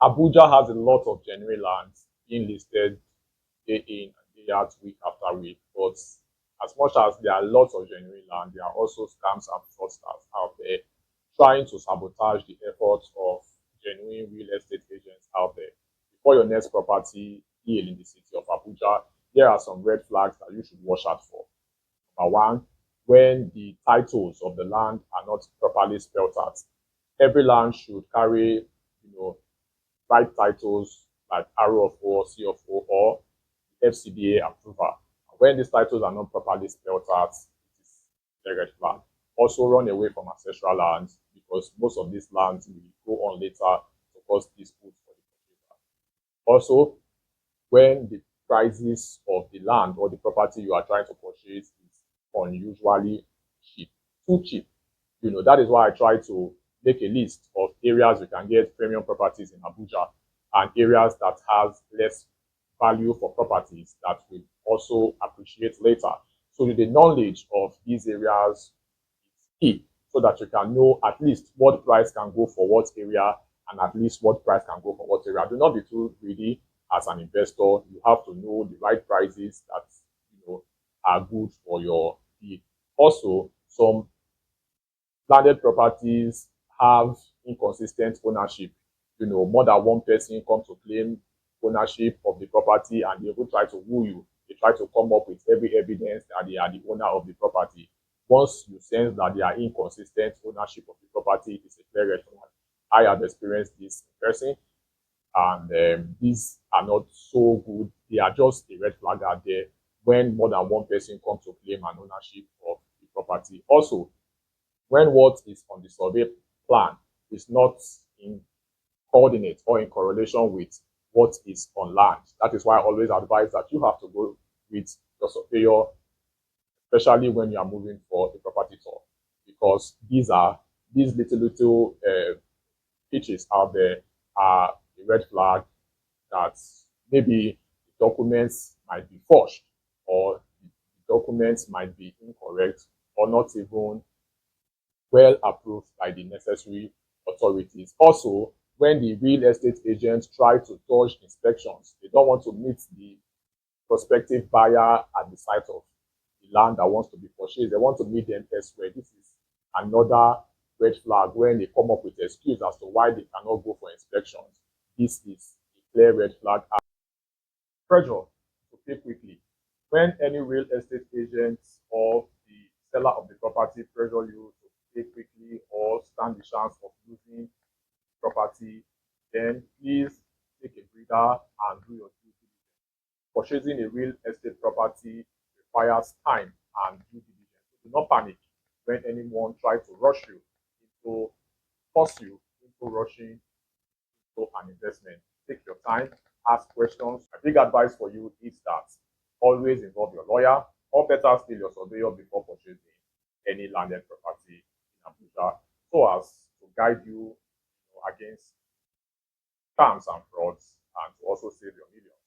Abuja has a lot of genuine lands being listed day in and day out, week after week. But as much as there are lots of genuine land, there are also scams and fraudsters out there trying to sabotage the efforts of genuine real estate agents out there. Before your next property deal in the city of Abuja, there are some red flags that you should watch out for. Number one, when the titles of the land are not properly spelled out. Every land should carry, right titles like RO of O, C of O, or FCBA approval. When these titles are not properly spelled out, it is a red flag. Also, run away from ancestral lands because most of these lands will go on later to cause disputes for the purchaser. Also, when the prices of the land or the property you are trying to purchase is unusually cheap, too cheap. That is why I try to make a list of areas you can get premium properties in Abuja and areas that has less value for properties that will also appreciate later. So the knowledge of these areas is key so that you can know at least what price can go for what area and at least what price can go for what area. Do not be too greedy as an investor. You have to know the right prices that are good for your deal. Also, some landed properties have inconsistent ownership. More than one person comes to claim ownership of the property and they will try to woo you. They try to come up with every evidence that they are the owner of the property. Once you sense that they are inconsistent ownership of the property, it is a clear red flag. I have experienced this in person, and these are not so good. They are just a red flag out there when more than one person comes to claim an ownership of the property. Also, when what is on the survey plan is not in coordinate or in correlation with what is on land. That is why I always advise that you have to go with your surveyor, especially when you are moving for a property tour, because these little pitches out there are a red flag that maybe the documents might be forged or the documents might be incorrect or not even well approved by the necessary authorities. Also, when the real estate agents try to dodge inspections, they don't want to meet the prospective buyer at the site of the land that wants to be purchased. They want to meet them elsewhere. This is another red flag when they come up with excuse as to why they cannot go for inspections. This is a clear red flag. Pressure to pay quickly. When any real estate agent or the seller of the property pressure you to pay quickly or stand the chance of losing property, then please take a breather and do your due diligence. Purchasing a real estate property requires time and due diligence. So do not panic when anyone tries to rush you into force you into rushing into an investment. Take your time, ask questions. My big advice for you is that always involve your lawyer or better still your surveyor before purchasing any landed property in Abuja so as to guide you against scams and frauds and to also save your millions.